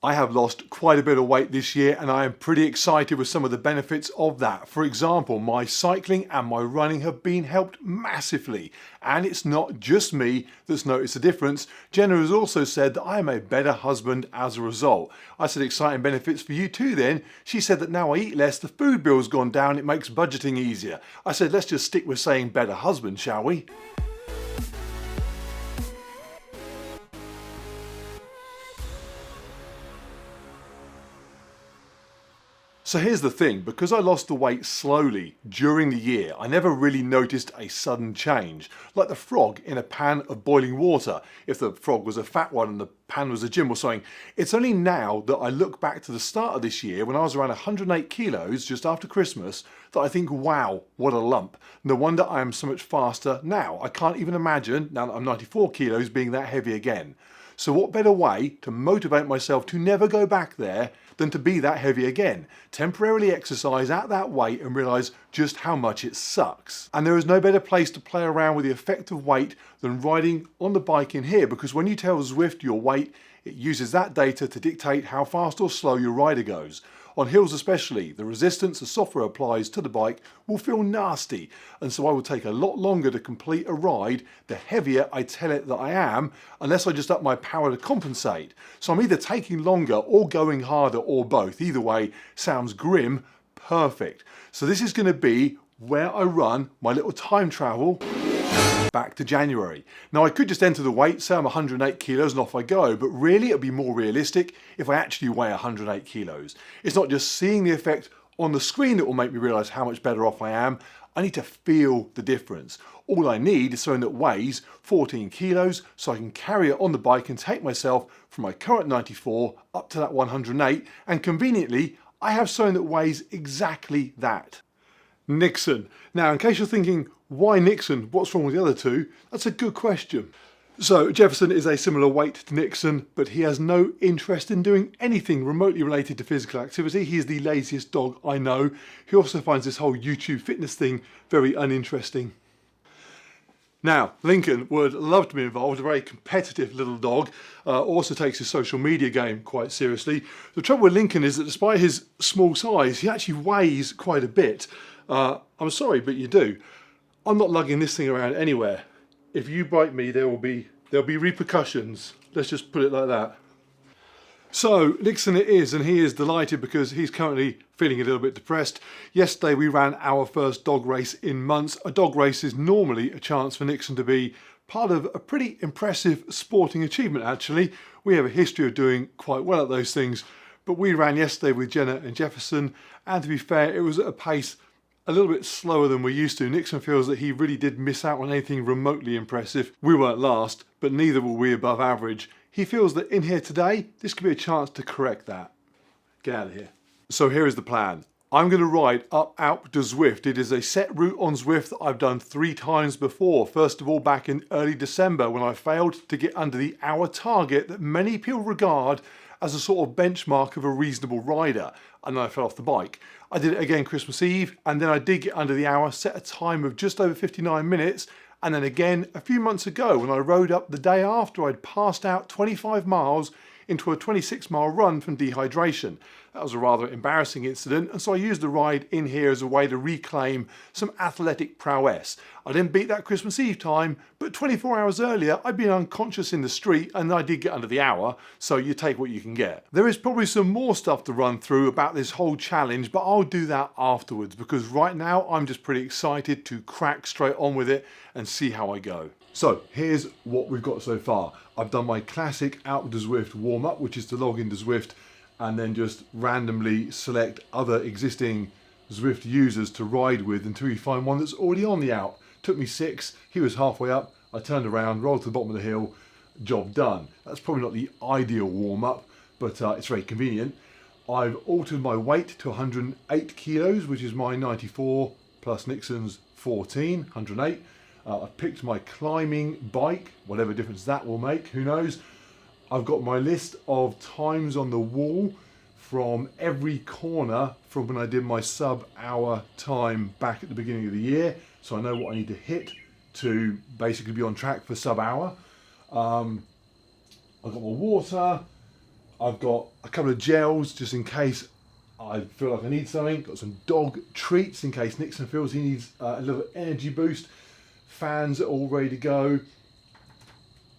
I have lost quite a bit of weight this year and I am pretty excited with some of the benefits of that. For example, my cycling and my running have been helped massively, and it's not just me that's noticed a difference. Jenna has also said that I am a better husband as a result. I said exciting benefits for you too then. She said that now I eat less, the food bill's gone down, it makes budgeting easier. I said let's just stick with saying better husband, shall we? So here's the thing, because I lost the weight slowly during the year, I never really noticed a sudden change, like the frog in a pan of boiling water, if the frog was a fat one and the pan was a gym or something. It's only now that I look back to the start of this year when I was around 108 kilos just after Christmas that I think, wow, what a lump. No wonder I am so much faster now. I can't even imagine, now that I'm 94 kilos, being that heavy again. So what better way to motivate myself to never go back there than to be that heavy again? Temporarily exercise at that weight and realise just how much it sucks. And there is no better place to play around with the effect of weight than riding on the bike in here, because when you tell Zwift your weight, it uses that data to dictate how fast or slow your rider goes. On hills especially, the resistance the software applies to the bike will feel nasty, and so I will take a lot longer to complete a ride the heavier I tell it that I am, unless I just up my power to compensate. So I'm either taking longer or going harder or both. Either way sounds grim, perfect. So this is going to be where I run my little time travel back to January. Now I could just enter the weight, say I'm 108 kilos and off I go, but really it'd be more realistic if I actually weigh 108 kilos. It's not just seeing the effect on the screen that will make me realise how much better off I am. I need to feel the difference. All I need is something that weighs 14 kilos so I can carry it on the bike and take myself from my current 94 up to that 108, and conveniently I have something that weighs exactly that. Nixon. Now, in case you're thinking, why Nixon? What's wrong with the other two? That's a good question. So Jefferson is a similar weight to Nixon, but he has no interest in doing anything remotely related to physical activity. He is the laziest dog I know. He also finds this whole YouTube fitness thing very uninteresting. Now, Lincoln would love to be involved, a very competitive little dog, also takes his social media game quite seriously. The trouble with Lincoln is that despite his small size, he actually weighs quite a bit. I'm sorry, but you do. I'm not lugging this thing around anywhere. If you bite me, there'll be repercussions. Let's just put it like that. So Nixon it is, and he is delighted because he's currently feeling a little bit depressed. Yesterday we ran our first dog race in months. A dog race is normally a chance for Nixon to be part of a pretty impressive sporting achievement actually. We have a history of doing quite well at those things, but we ran yesterday with Jenna and Jefferson, and to be fair, it was at a pace a little bit slower than we're used to. Nixon feels that he really did miss out on anything remotely impressive. We weren't last, but neither were we above average. He feels that in here today, this could be a chance to correct that. Get out of here. So here is the plan. I'm going to ride up Alpe du Zwift. It is a set route on Zwift that I've done 3 times before. First of all, back in early December when I failed to get under the hour target that many people regard as a sort of benchmark of a reasonable rider, and then I fell off the bike. I did it again Christmas Eve, and then I did get under the hour, set a time of just over 59 minutes, and then again a few months ago when I rode up the day after I'd passed out 25 miles into a 26-mile run from dehydration. That was a rather embarrassing incident, and so I used the ride in here as a way to reclaim some athletic prowess. I didn't beat that Christmas Eve time, but 24 hours earlier I'd been unconscious in the street and I did get under the hour, so you take what you can get. There is probably some more stuff to run through about this whole challenge, but I'll do that afterwards because right now I'm just pretty excited to crack straight on with it and see how I go. So here's what we've got so far. I've done my classic Alpe du Zwift warm-up, which is to log into Zwift and then just randomly select other existing Zwift users to ride with until you find one that's already on the Alpe. Took me 6, he was halfway up, I turned around, rolled to the bottom of the hill, job done. That's probably not the ideal warm-up, but it's very convenient. I've altered my weight to 108 kilos, which is my 94 plus Nixon's 14, 108. I've picked my climbing bike, whatever difference that will make, who knows. I've got my list of times on the wall from every corner from when I did my sub-hour time back at the beginning of the year. So I know what I need to hit to basically be on track for sub-hour. I've got my water. I've got a couple of gels just in case I feel like I need something. Got some dog treats in case Nixon feels he needs a little energy boost. Fans are all ready to go.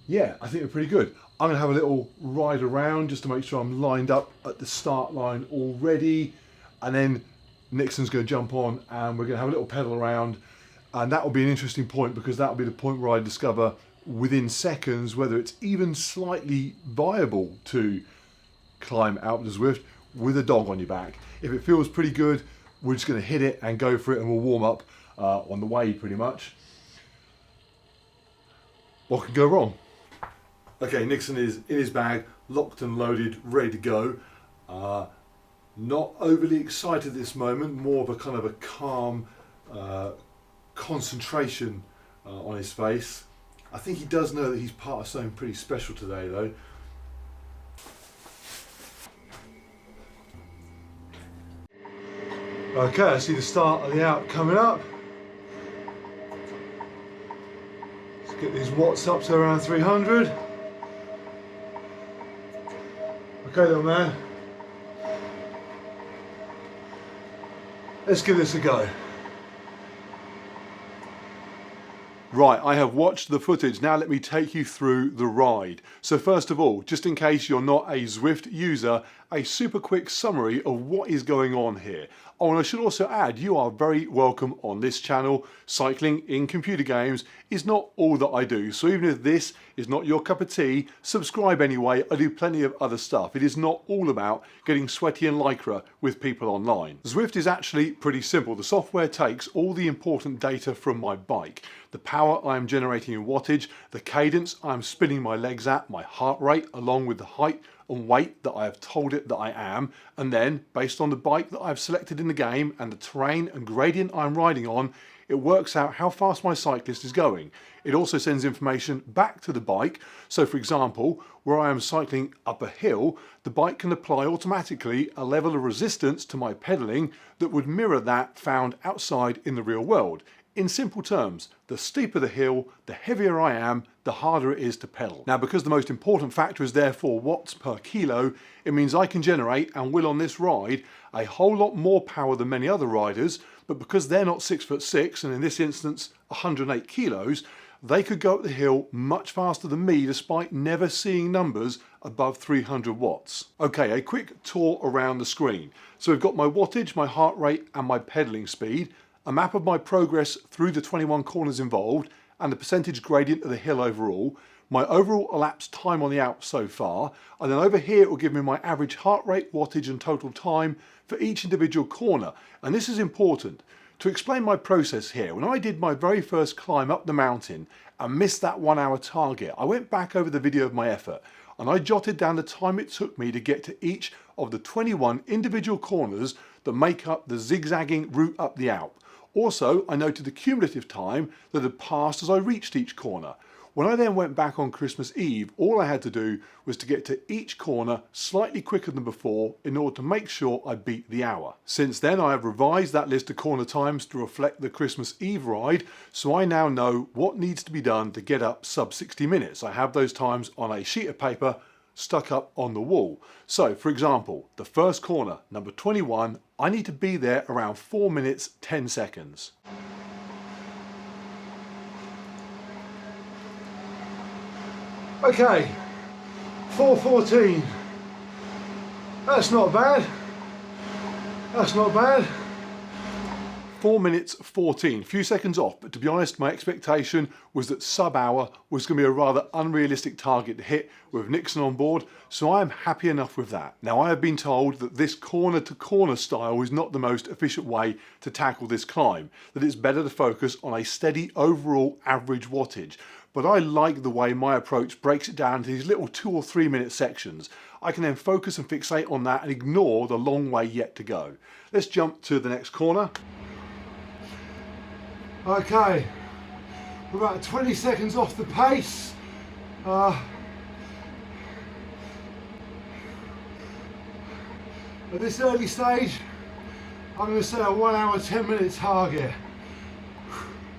Yeah, I think they're pretty good. I'm going to have a little ride around just to make sure I'm lined up at the start line already. And then Nixon's going to jump on and we're going to have a little pedal around. And that will be an interesting point because that will be the point where I discover within seconds whether it's even slightly viable to climb Alpe du Zwift with a dog on your back. If it feels pretty good, we're just going to hit it and go for it, and we'll warm up on the way pretty much. What could go wrong? Okay, Nixon is in his bag, locked and loaded, ready to go. Not overly excited at this moment, more of a kind of a calm concentration on his face. I think he does know that he's part of something pretty special today though. Okay, I see the start of the Alp coming up. Let's get these watts up to around 300. Okay, little man. Let's give this a go. Right, I have watched the footage. Now let me take you through the ride. So first of all, just in case you're not a Zwift user, a super quick summary of what is going on here. Oh, and I should also add, you are very welcome on this channel. Cycling in computer games is not all that I do. So even if this is not your cup of tea, subscribe anyway. I do plenty of other stuff. It is not all about getting sweaty and lycra with people online. Zwift is actually pretty simple. The software takes all the important data from my bike. The power I am generating in wattage, the cadence I'm spinning my legs at, my heart rate, along with the height and weight that I have told it that I am, and then based on the bike that I've selected in the game and the terrain and gradient I'm riding on, it works out how fast my cyclist is going. It also sends information back to the bike. So for example, where I am cycling up a hill, the bike can apply automatically a level of resistance to my pedaling that would mirror that found outside in the real world. In simple terms, the steeper the hill, the heavier I am, the harder it is to pedal. Now, because the most important factor is therefore watts per kilo, it means I can generate, and will on this ride, a whole lot more power than many other riders, but because they're not 6'6", and in this instance 108 kilos, they could go up the hill much faster than me despite never seeing numbers above 300 watts. Okay, a quick tour around the screen. So we've got my wattage, my heart rate and my pedaling speed, a map of my progress through the 21 corners involved and the percentage gradient of the hill overall, my overall elapsed time on the Alp so far, and then over here it will give me my average heart rate, wattage and total time for each individual corner. And this is important. To explain my process here, when I did my very first climb up the mountain and missed that 1 hour target, I went back over the video of my effort and I jotted down the time it took me to get to each of the 21 individual corners that make up the zigzagging route up the Alp. Also, I noted the cumulative time that had passed as I reached each corner. When I then went back on Christmas Eve, all I had to do was to get to each corner slightly quicker than before in order to make sure I beat the hour. Since then, I have revised that list of corner times to reflect the Christmas Eve ride, so I now know what needs to be done to get up sub 60 minutes. I have those times on a sheet of paper stuck up on the wall. So, for example, the first corner, number 21, I need to be there around 4 minutes 10 seconds. Okay, 4:14. That's not bad. That's not bad. 4 minutes 14, few seconds off, but to be honest, my expectation was that sub-hour was going to be a rather unrealistic target to hit with Nixon on board, so I am happy enough with that. Now, I have been told that this corner-to-corner style is not the most efficient way to tackle this climb, that it's better to focus on a steady overall average wattage, but I like the way my approach breaks it down into these little 2 or 3 minute sections. I can then focus and fixate on that and ignore the long way yet to go. Let's jump to the next corner. Okay, we're about 20 seconds off the pace. At this early stage, I'm going to say a 1 hour 10 minute target.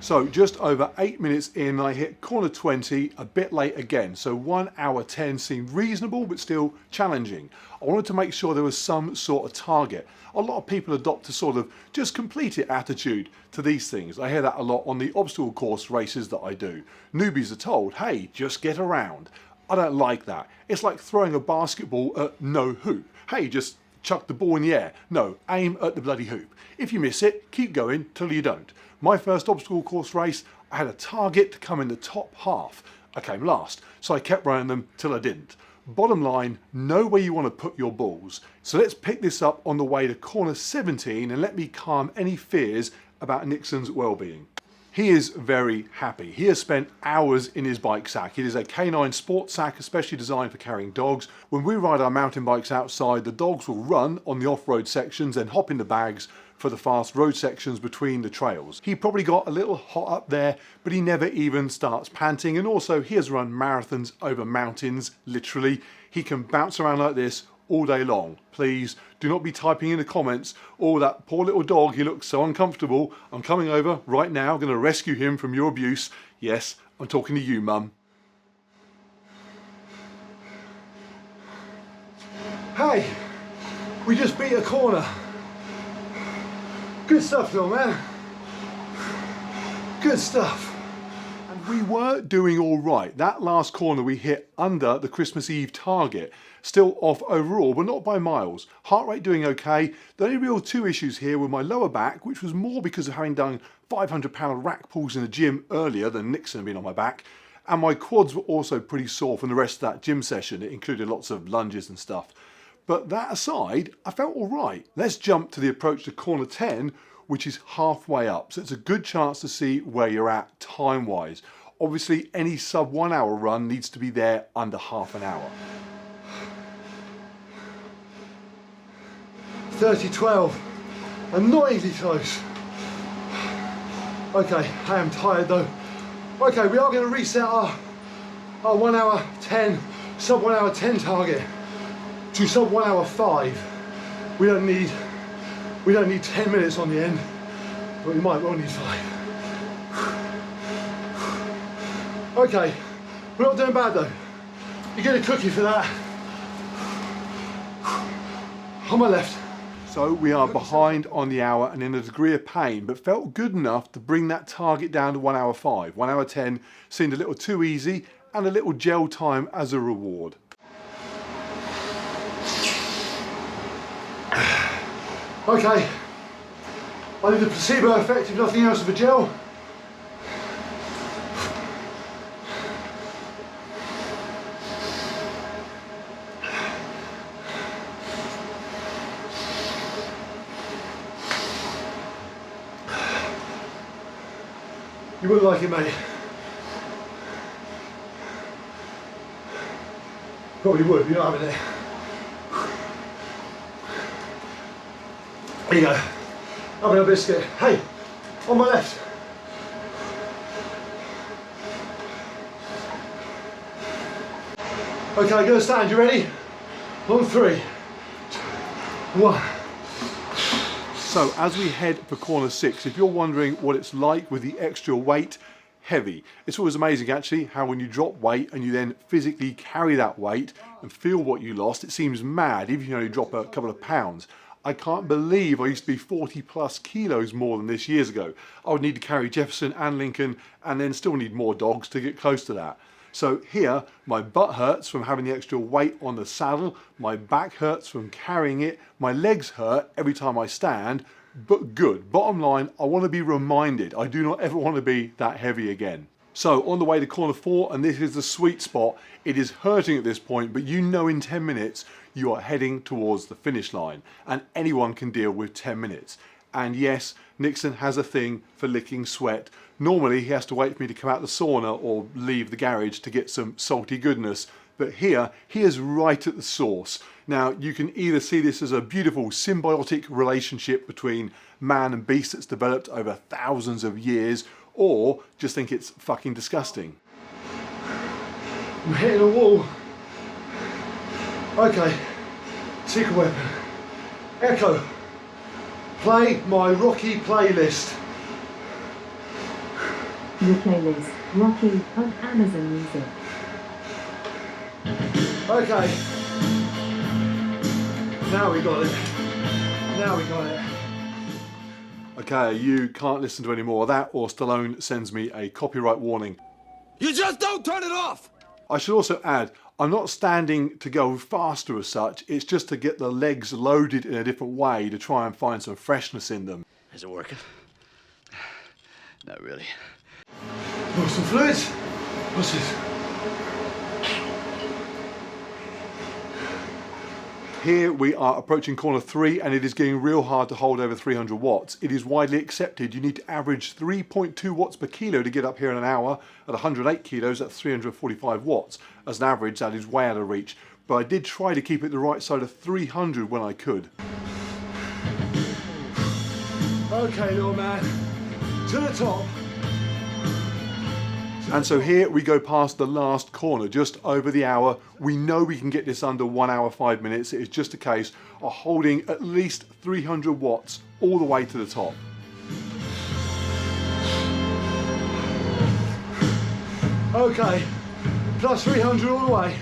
So just over 8 minutes in, I hit corner 20, a bit late again. So 1 hour 10 seemed reasonable, but still challenging. I wanted to make sure there was some sort of target. A lot of people adopt a sort of just complete it attitude to these things. I hear that a lot on the obstacle course races that I do. Newbies are told, hey, just get around. I don't like that. It's like throwing a basketball at no hoop. Hey, just chuck the ball in the air. No, aim at the bloody hoop. If you miss it, keep going till you don't. My first obstacle course race, I had a target to come in the top half. I came last, so I kept running them till I didn't. Bottom line, know where you want to put your balls. So let's pick this up on the way to corner 17 and let me calm any fears about Nixon's well-being. He is very happy. He has spent hours in his bike sack. It is a canine sports sack, especially designed for carrying dogs. When we ride our mountain bikes outside, the dogs will run on the off-road sections and hop in the bags for the fast road sections between the trails. He probably got a little hot up there, but he never even starts panting. And also, he has run marathons over mountains, literally. He can bounce around like this all day long. Please do not be typing in the comments, oh, that poor little dog, he looks so uncomfortable. I'm coming over right now, going to rescue him from your abuse. Yes, I'm talking to you, Mum. Hey, we just beat a corner. Good stuff, little man. Good stuff. And we were doing all right. That last corner we hit under the Christmas Eve target. Still off overall, but not by miles. Heart rate doing okay. The only real two issues here were my lower back, which was more because of having done 500-pound rack pulls in the gym earlier than Nixon had been on my back. And my quads were also pretty sore from the rest of that gym session. It included lots of lunges and stuff. But that aside, I felt all right. Let's jump to the approach to corner 10, which is halfway up. So it's a good chance to see where you're at time-wise. Obviously, any sub 1 hour run needs to be there under half an hour. 30-12, annoyingly close. Okay, I am tired though. Okay, we are going to reset our 1 hour 10, sub 1 hour 10 target to sub 1 hour 5. We don't need 10 minutes on the end, but we might well need 5. Okay, we're not doing bad though. You get a cookie for that. On my left. So we are behind on the hour and in a degree of pain, but felt good enough to bring that target down to 1 hour 5. 1 hour 10 seemed a little too easy, and a little gel time as a reward. Okay, I need the placebo effect if nothing else of a gel. You wouldn't like it, mate. Probably would, you're not having it. There you go. Having a biscuit. Hey, on my left. Okay, gonna stand, you ready? On 3, 1. So as we head for corner 6, if you're wondering what it's like with the extra weight, heavy. It's always amazing actually how when you drop weight and you then physically carry that weight and feel what you lost, it seems mad even if you only drop a couple of pounds. I can't believe I used to be 40 plus kilos more than this years ago. I would need to carry Jefferson and Lincoln and then still need more dogs to get close to that. So here, my butt hurts from having the extra weight on the saddle, my back hurts from carrying it, my legs hurt every time I stand, but good. Bottom line, I want to be reminded I do not ever want to be that heavy again. So on the way to corner 4, and this is the sweet spot, it is hurting at this point, but you know in 10 minutes you are heading towards the finish line, and anyone can deal with 10 minutes. And yes, Nixon has a thing for licking sweat. Normally he has to wait for me to come out the sauna or leave the garage to get some salty goodness, but here he is right at the source. Now you can either see this as a beautiful symbiotic relationship between man and beast that's developed over thousands of years, or just think it's fucking disgusting. I'm hitting a wall. Okay, secret weapon. Echo. Play my Rocky playlist. Your playlist, Rocky, on Amazon Music. Okay. Now we got it. Now we got it. Okay, you can't listen to any more of that or Stallone sends me a copyright warning. You just don't turn it off! I should also add, I'm not standing to go faster as such, it's just to get the legs loaded in a different way to try and find some freshness in them. Is it working? Not really. Oh, some fluids? What's this? Here we are approaching corner 3 and it is getting real hard to hold over 300 watts. It is widely accepted you need to average 3.2 watts per kilo to get up here in an hour. At 108 kilos, that's 345 watts. As an average, that is way out of reach. But I did try to keep it the right side of 300 when I could. Okay, little man, to the top. And so here we go past the last corner, just over the hour. We know we can get this under 1 hour 5 minutes. It is just a case of holding at least 300 watts all the way to the top. Okay, plus 300 all the way.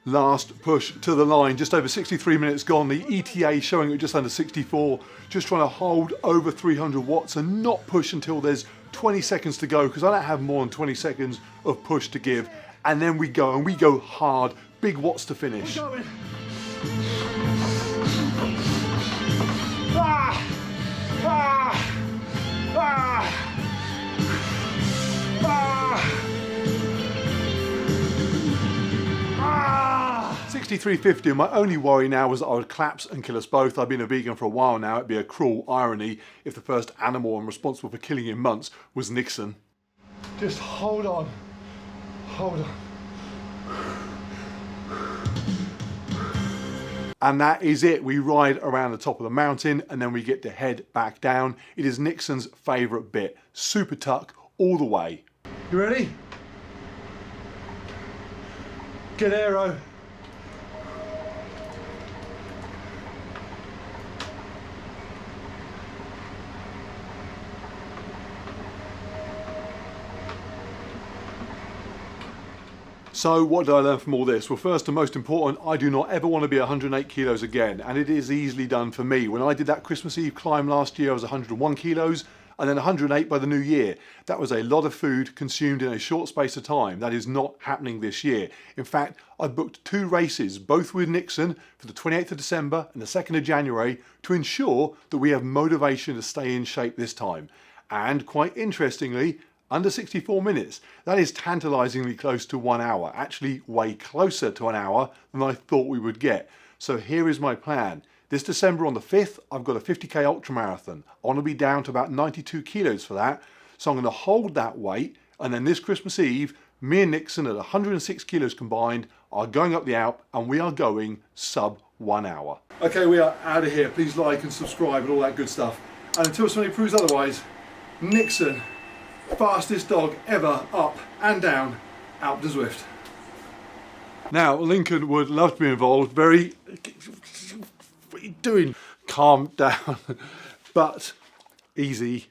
Last push to the line, just over 63 minutes gone. The ETA showing it just under 64. Just trying to hold over 300 watts and not push until there's 20 seconds to go, because I don't have more than 20 seconds of push to give. And then we go, and we go hard. Big watts to finish. We're going. Ah! Ah! Ah! Ah! 63.50, and my only worry now was that I would collapse and kill us both. I've been a vegan for a while now. It'd be a cruel irony if the first animal I'm responsible for killing in months was Nixon. Just hold on. Hold on. And that is it. We ride around the top of the mountain and then we get to head back down. It is Nixon's favourite bit. Super tuck all the way. You ready? Get aero. So what did I learn from all this? Well, first and most important, I do not ever want to be 108 kilos again, and it is easily done for me. When I did that Christmas Eve climb last year, I was 101 kilos, and then 108 by the new year. That was a lot of food consumed in a short space of time. That is not happening this year. In fact, I booked 2 races, both with Nixon, for the 28th of December and the 2nd of January, to ensure that we have motivation to stay in shape this time. And quite interestingly, under 64 minutes. That is tantalisingly close to 1 hour, actually way closer to an hour than I thought we would get. So here is my plan. This December on the 5th, I've got a 50k ultramarathon. I want to be down to about 92 kilos for that. So I'm going to hold that weight, and then this Christmas Eve, me and Nixon at 106 kilos combined are going up the Alp, and we are going sub 1 hour. Okay, we are out of here. Please like and subscribe and all that good stuff. And until somebody proves otherwise, Nixon, fastest dog ever up and down Alpe du Zwift. Now, Lincoln would love to be involved. What are you doing? Calm down. But easy.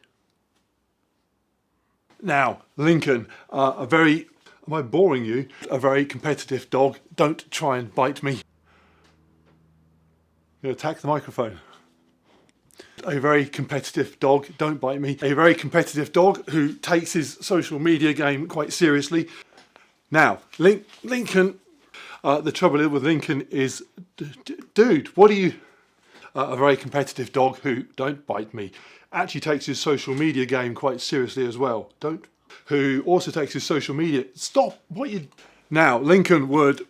Now, Lincoln, a very, am I boring you? A very competitive dog. Don't try and bite me. You attack the microphone. A very competitive dog, don't bite me. A very competitive dog who takes his social media game quite seriously. Now, Lincoln, the trouble with Lincoln is, dude, what are you? A very competitive dog who, don't bite me, actually takes his social media game quite seriously as well. Who also takes his social media, stop, what you? Now, Lincoln would,